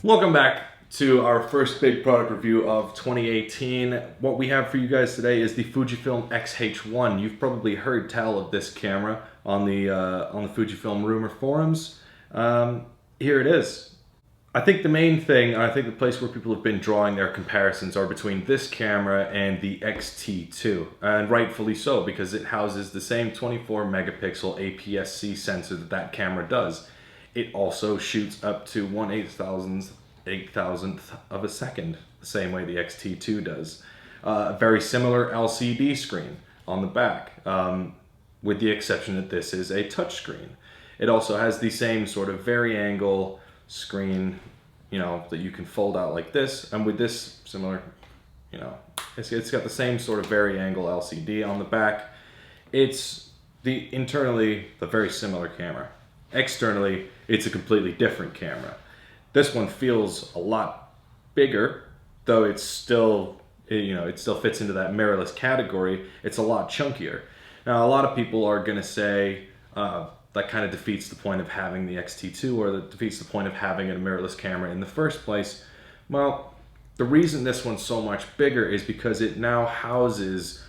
Welcome back to our first big product review of 2018. What we have for you guys today is the Fujifilm X-H1. You've probably heard tell of this camera on the Fujifilm rumor forums. Here it is. I think the main thing, and I think the place where people have been drawing their comparisons are between this camera and the X-T2, and rightfully so, because it houses the same 24 megapixel APS-C sensor that camera does. It also shoots up to 1/8,000th of a second, the same way the X-T2 does. A very similar LCD screen on the back, with the exception that this is a touchscreen. It also has the same sort of vari-angle screen, that you can fold out like this, and with this similar, it's got the same sort of vari-angle LCD on the back. It's internally the very similar camera. Externally, it's a completely different camera. This one feels a lot bigger, though it still fits into that mirrorless category. It's a lot chunkier. Now, a lot of people are going to say that kind of defeats the point of having the X-T2, or that defeats the point of having a mirrorless camera in the first place. Well, the reason this one's so much bigger is because it now houses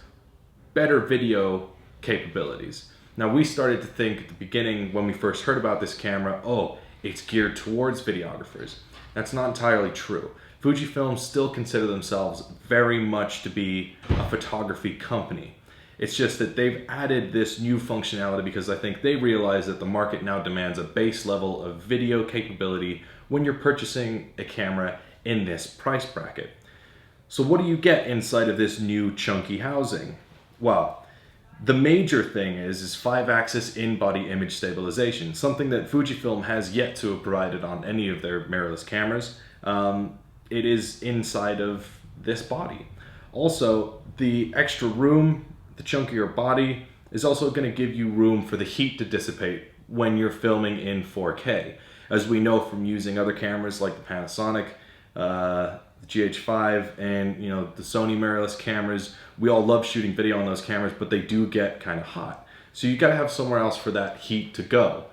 better video capabilities. Now, we started to think at the beginning when we first heard about this camera, oh, it's geared towards videographers. That's not entirely true. Fujifilm still consider themselves very much to be a photography company. It's just that they've added this new functionality because I think they realize that the market now demands a base level of video capability when you're purchasing a camera in this price bracket. So what do you get inside of this new chunky housing? Well, the major thing is 5-axis in-body image stabilization, something that Fujifilm has yet to have provided on any of their mirrorless cameras. It is inside of this body. Also, the extra room, the chunkier body, is also going to give you room for the heat to dissipate when you're filming in 4K. As we know from using other cameras like the Panasonic, the GH5, and the Sony mirrorless cameras, we all love shooting video on those cameras, but they do get kind of hot. So you gotta have somewhere else for that heat to go.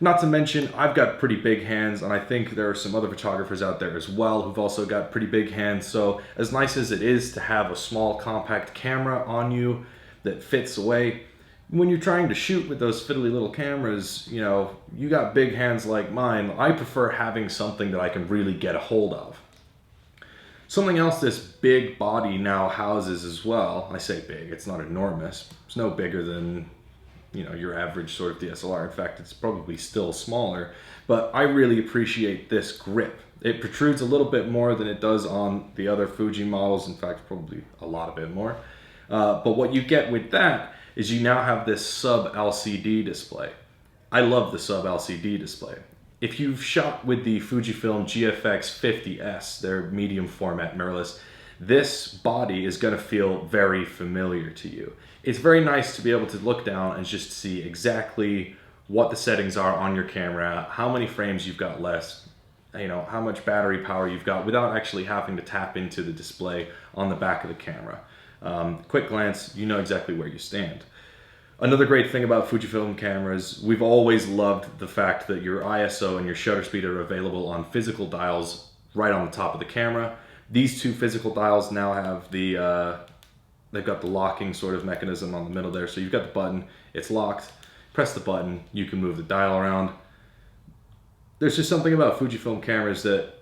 Not to mention, I've got pretty big hands, and I think there are some other photographers out there as well who've also got pretty big hands. So as nice as it is to have a small compact camera on you that fits away, when you're trying to shoot with those fiddly little cameras, you got big hands like mine, I prefer having something that I can really get a hold of. Something else this big body now houses as well, I say big, it's not enormous, it's no bigger than your average sort of DSLR. In fact, it's probably still smaller, but I really appreciate this grip. It protrudes a little bit more than it does on the other Fuji models, in fact probably a lot of bit more. But what you get with that is you now have this sub-LCD display. I love the sub-LCD display. If you've shot with the Fujifilm GFX 50S, their medium format mirrorless, this body is going to feel very familiar to you. It's very nice to be able to look down and just see exactly what the settings are on your camera, how many frames you've got left, how much battery power you've got without actually having to tap into the display on the back of the camera. Quick glance, you know exactly where you stand. Another great thing about Fujifilm cameras, we've always loved the fact that your ISO and your shutter speed are available on physical dials right on the top of the camera. These two physical dials now have they've got the locking sort of mechanism on the middle there. So you've got the button, it's locked, press the button, you can move the dial around. There's just something about Fujifilm cameras that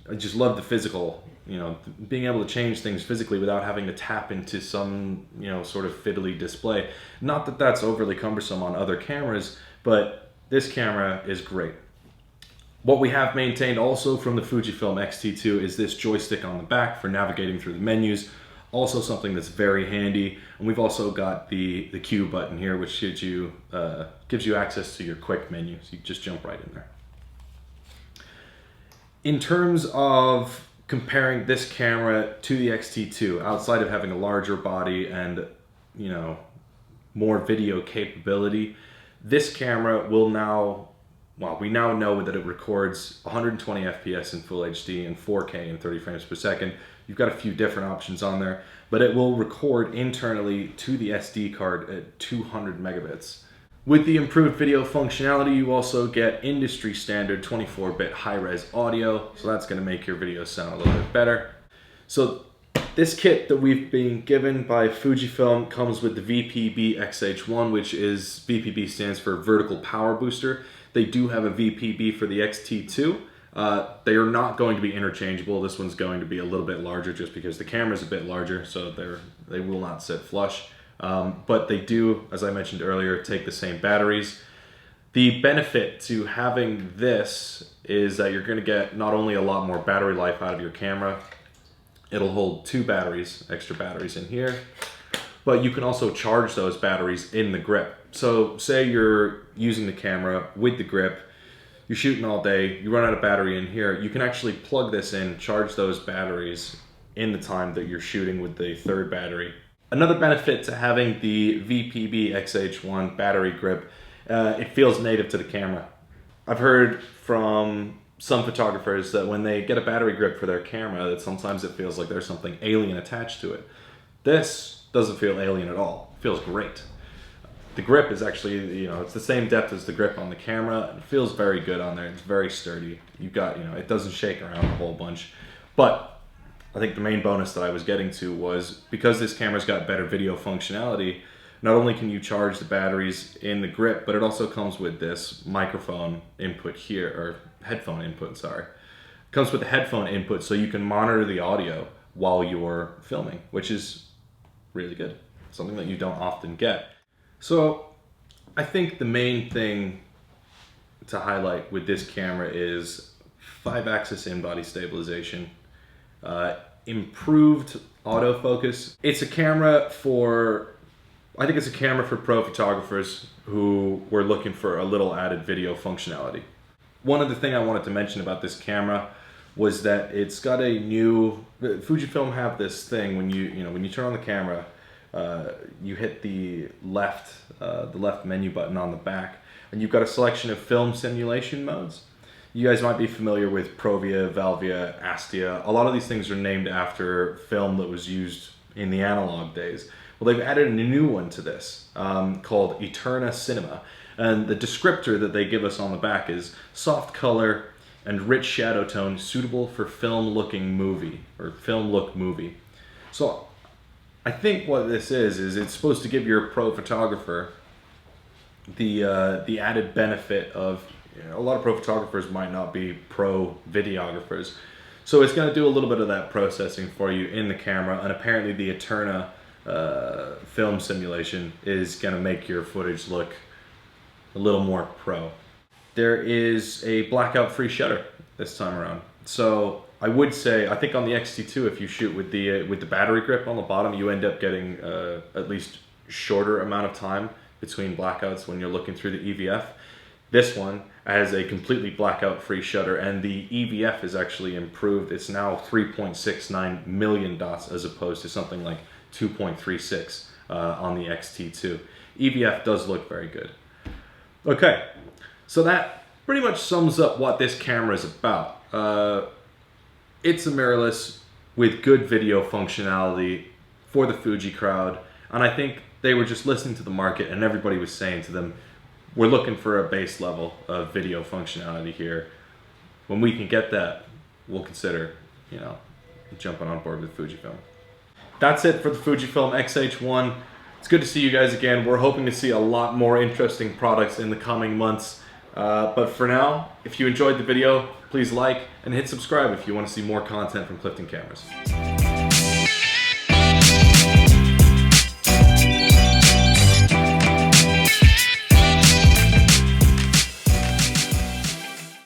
I just love the physical, being able to change things physically without having to tap into some, sort of fiddly display. Not that that's overly cumbersome on other cameras, but this camera is great. What we have maintained also from the Fujifilm X-T2 is this joystick on the back for navigating through the menus. Also something that's very handy. And we've also got the Q button here, which gives you access to your quick menu. So you just jump right in there. In terms of comparing this camera to the X-T2, outside of having a larger body and more video capability, this camera will now, we now know that it records 120 FPS in Full HD and 4K in 30 frames per second. You've got a few different options on there, but it will record internally to the SD card at 200 megabits, With the improved video functionality, you also get industry standard 24-bit high-res audio, so that's going to make your videos sound a little bit better. So this kit that we've been given by Fujifilm comes with the VPB X-H1, which is, VPB stands for Vertical Power Booster. They do have a VPB for the X-T2. They are not going to be interchangeable. This one's going to be a little bit larger just because the camera's a bit larger, so they will not sit flush. But they do, as I mentioned earlier, take the same batteries. The benefit to having this is that you're going to get not only a lot more battery life out of your camera, it'll hold 2 batteries, extra batteries in here, but you can also charge those batteries in the grip. So say you're using the camera with the grip, you're shooting all day, you run out of battery in here, you can actually plug this in, charge those batteries in the time that you're shooting with the third battery. Another benefit to having the VPB X-H1 battery grip, it feels native to the camera. I've heard from some photographers that when they get a battery grip for their camera, that sometimes it feels like there's something alien attached to it. This doesn't feel alien at all. It feels great. The grip is actually, it's the same depth as the grip on the camera. It feels very good on there. It's very sturdy. You've got, it doesn't shake around a whole bunch. But I think the main bonus that I was getting to was because this camera's got better video functionality, not only can you charge the batteries in the grip, but it also comes with this microphone input here, or headphone input, sorry. It comes with a headphone input so you can monitor the audio while you're filming, which is really good. Something that you don't often get. So I think the main thing to highlight with this camera is 5-axis in-body stabilization, improved autofocus. It's a camera for, I think it's a camera for pro photographers who were looking for a little added video functionality. One other thing I wanted to mention about this camera was that it's got a new, Fujifilm have this thing when you turn on the camera, you hit the left menu button on the back, and you've got a selection of film simulation modes. You guys might be familiar with Provia, Velvia, Astia. A lot of these things are named after film that was used in the analog days. Well, they've added a new one to this called Eterna Cinema. And the descriptor that they give us on the back is soft color and rich shadow tone suitable for film looking movie, or film look movie. So I think what this is it's supposed to give your pro photographer the added benefit of, a lot of pro photographers might not be pro videographers. So it's going to do a little bit of that processing for you in the camera, and apparently the Eterna film simulation is going to make your footage look a little more pro. There is a blackout free shutter this time around. So I would say, I think on the X-T2, if you shoot with the battery grip on the bottom, you end up getting at least shorter amount of time between blackouts when you're looking through the EVF. This one has a completely blackout free shutter, and the EVF is actually improved. It's now 3.69 million dots as opposed to something like 2.36 on the X-T2. EVF does look very good. Okay, so that pretty much sums up what this camera is about. It's a mirrorless with good video functionality for the Fuji crowd, and I think they were just listening to the market, and everybody was saying to them, we're looking for a base level of video functionality here. When we can get that, we'll consider, jumping on board with Fujifilm. That's it for the Fujifilm X-H1. It's good to see you guys again. We're hoping to see a lot more interesting products in the coming months. But for now, if you enjoyed the video, please like and hit subscribe if you want to see more content from Clifton Cameras.